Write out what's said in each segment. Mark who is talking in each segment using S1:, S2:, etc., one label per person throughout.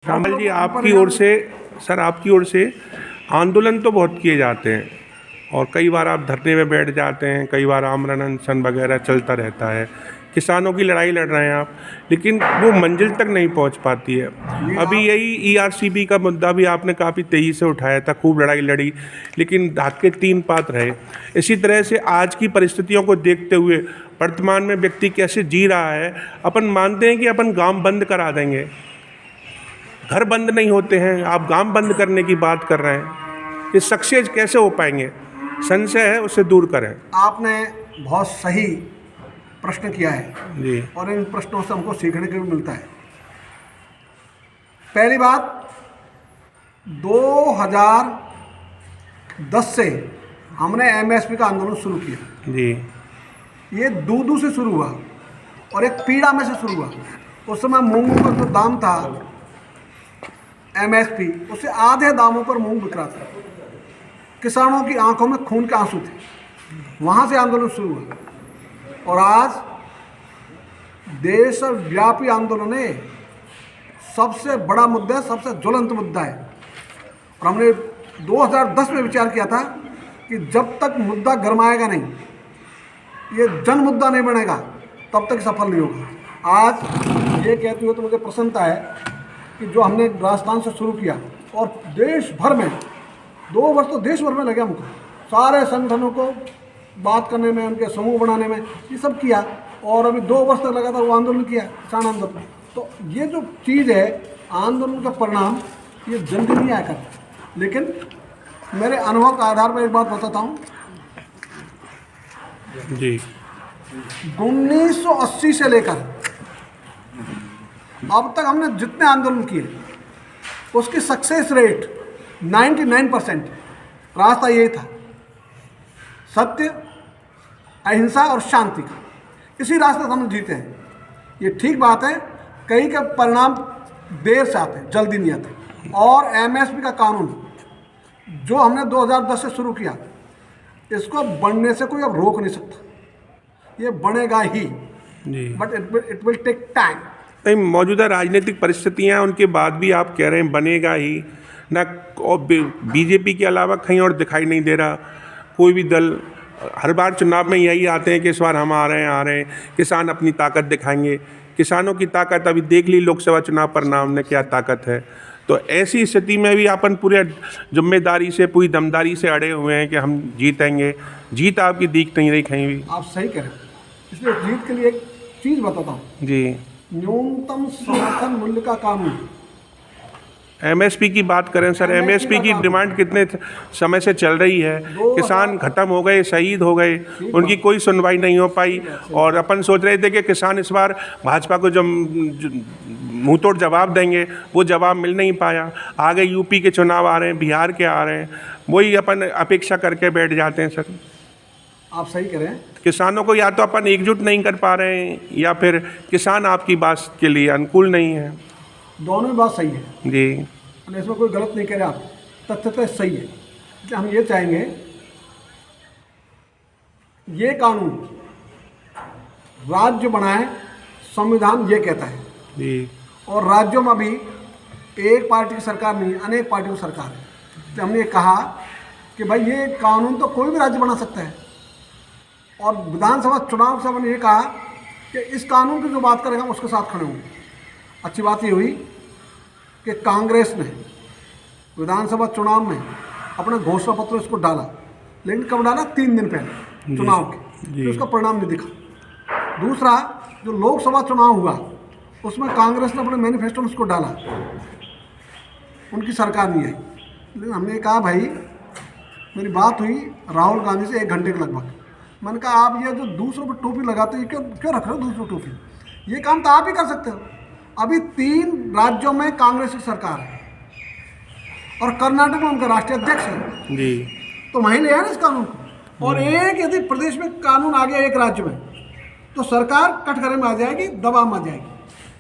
S1: श्यामल जी, आपकी ओर से सर आपकी ओर से आंदोलन तो बहुत किए जाते हैं और कई बार आप धरने में बैठ जाते हैं, कई बार आमरण अनशन वगैरह चलता रहता है। किसानों की लड़ाई लड़ रहे हैं आप, लेकिन वो मंजिल तक नहीं पहुंच पाती है। अभी यही ईआरसीबी का मुद्दा भी आपने काफ़ी तेज़ी से उठाया था, खूब लड़ाई लड़ी, लेकिन दांत के तीन पात रहे। इसी तरह से आज की परिस्थितियों को देखते हुए वर्तमान में व्यक्ति कैसे जी रहा है, अपन मानते हैं कि अपन गाँव बंद करा देंगे, घर बंद नहीं होते हैं, आप गांव बंद करने की बात कर रहे हैं। ये सक्सेस कैसे हो पाएंगे? संशय है, उसे दूर करें।
S2: आपने बहुत सही प्रश्न किया है
S1: जी
S2: और इन प्रश्नों से हमको सीखने को भी मिलता है। पहली बात, 2010 से हमने एमएसपी का आंदोलन शुरू किया।
S1: जी
S2: ये दूध से शुरू हुआ और एक पीड़ा में से शुरू हुआ। उस समय मूंगों का जो दाम था एमएसपी, उससे आधे दामों पर मूंग बिक रहा था। किसानों की आंखों में खून के आंसू थे। वहाँ से आंदोलन शुरू हुआ और आज देशव्यापी आंदोलन है। सबसे बड़ा मुद्दा, सबसे ज्वलंत मुद्दा है। और हमने 2010 में विचार किया था कि जब तक मुद्दा गरमाएगा नहीं, ये जन मुद्दा नहीं बनेगा, तब तक सफल नहीं होगा। आज ये कहते हुए तो मुझे प्रसन्नता है कि जो हमने राजस्थान से शुरू किया और देश भर में 2 वर्ष तो देश भर में लगे हमको, सारे संगठनों को बात करने में, उनके समूह बनाने में, ये सब किया। और अभी 2 वर्ष तक लगातार वो आंदोलन किया, किसान आंदोलन। तो ये जो चीज़ है, आंदोलन का परिणाम ये जल्दी नहीं आया करता। लेकिन मेरे अनुभव के आधार पर एक बात बताता हूँ।
S1: जी
S2: 1980 से लेकर अब तक हमने जितने आंदोलन किए, उसकी सक्सेस रेट 99%। रास्ता यही था, सत्य, अहिंसा और शांति का। इसी रास्ते से हम जीते हैं। ये ठीक बात है, कई के परिणाम देर से आते हैं, जल्दी नहीं आते। और एमएसपी का कानून जो हमने 2010 से शुरू किया, इसको बनने से कोई अब रोक नहीं सकता। ये बनेगा ही, but it will take time.
S1: नहीं, मौजूदा राजनीतिक परिस्थितियाँ, उनके बाद भी आप कह रहे हैं बनेगा ही ना। और बीजेपी के अलावा कहीं और दिखाई नहीं दे रहा कोई भी दल। हर बार चुनाव में यही आते हैं कि इस बार हम आ रहे हैं, किसान अपनी ताकत दिखाएंगे। किसानों की ताकत अभी देख ली लोकसभा चुनाव परिणाम ने, क्या ताकत है। तो ऐसी स्थिति में भी अपन पूरे जिम्मेदारी से, पूरी दमदारी से अड़े हुए हैं कि हम जीतेंगे। जीत आपकी दिख नहीं रही कहीं भी।
S2: आप सही कह रहे हैं। इसलिए जीत के लिए एक चीज़ बताता हूँ।
S1: जी,
S2: न्यूनतम समर्थन मूल्य का कानून।
S1: एमएसपी की बात करें सर, एमएसपी की डिमांड कितने समय से चल रही है। किसान खत्म हो गए, शहीद हो गए, उनकी कोई सुनवाई नहीं हो पाई। और अपन सोच रहे थे कि किसान इस बार भाजपा को जो मुंह तोड़ जवाब देंगे, वो जवाब मिल नहीं पाया। आगे यूपी के चुनाव आ रहे हैं, बिहार के आ रहे हैं, वही अपन अपेक्षा करके बैठ जाते हैं सर।
S2: आप सही कह रहे हैं।
S1: किसानों को या तो अपन एकजुट नहीं कर पा रहे हैं, या फिर किसान आपकी बात के लिए अनुकूल नहीं है।
S2: दोनों ही बात सही है
S1: जी,
S2: इसमें कोई गलत नहीं कह रहे आप, तथ्यतः सही है। इसलिए हम ये चाहेंगे, ये कानून राज्य बनाए, संविधान ये कहता है
S1: जी, और
S2: और राज्यों में भी एक पार्टी की सरकार नहीं, अनेक पार्टियों की सरकार है। तो हमने ये कहा कि भाई ये कानून तो कोई भी राज्य बना सकता है। और विधानसभा चुनाव से हमने ये कहा कि इस कानून की जो बात करेंगे हम उसके साथ खड़े होंगे। अच्छी बात ये हुई कि कांग्रेस ने विधानसभा चुनाव में अपना घोषणा पत्र इसको डाला, लेकिन कब डाला? 3 दिन पहले चुनाव के, तो उसका परिणाम नहीं दिखा। दूसरा, जो लोकसभा चुनाव हुआ उसमें कांग्रेस ने अपने मैनिफेस्टो में उसको डाला, उनकी सरकार नहीं आई। लेकिन हमने कहा भाई, मेरी बात हुई राहुल गांधी से 1 घंटे के लगभग। मैंने कहा आप ये जो दूसरों पर टोपी लगाते हो, क्यों रख रहे हो दूसरों टोपी? ये काम तो आप ही कर सकते हो। अभी 3 राज्यों में कांग्रेस की सरकार है और कर्नाटक में उनका राष्ट्रीय अध्यक्ष है
S1: जी,
S2: तो वहीं ले आए ना इस कानून को। और एक यदि प्रदेश में कानून आ गया एक राज्य में, तो सरकार कटघरे में आ जाएगी, दबाव में आ जाएगी।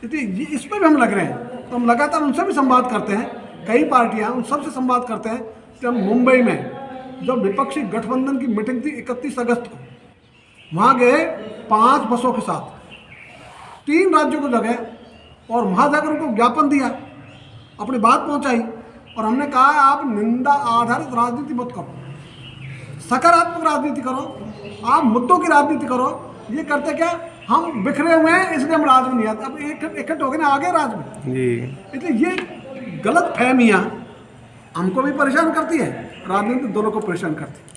S2: इसलिए इस पर भी हम लग रहे हैं। तो हम लगातार उनसे भी संवाद करते हैं, कई पार्टियां, उन सबसे संवाद करते हैं। कि हम मुंबई में जब विपक्षी गठबंधन की मीटिंग थी 31 अगस्त को, वहाँ गए 5 बसों के साथ, 3 राज्यों को जगह, और वहाँ जाकर उनको ज्ञापन दिया अपनी बात पहुंचाई और हमने कहा आप निंदा आधारित राजनीति मत करो, सकारात्मक राजनीति करो, आप मुद्दों की राजनीति करो। ये करते क्या, हम बिखरे हुए हैं इसलिए हम राज में नहीं आते, अब इकट्ठे हो गए ना आगे राज में
S1: जी।
S2: इसलिए ये गलत फहमियाँ हमको भी परेशान करती है, राजनीति दोनों को परेशान करती है।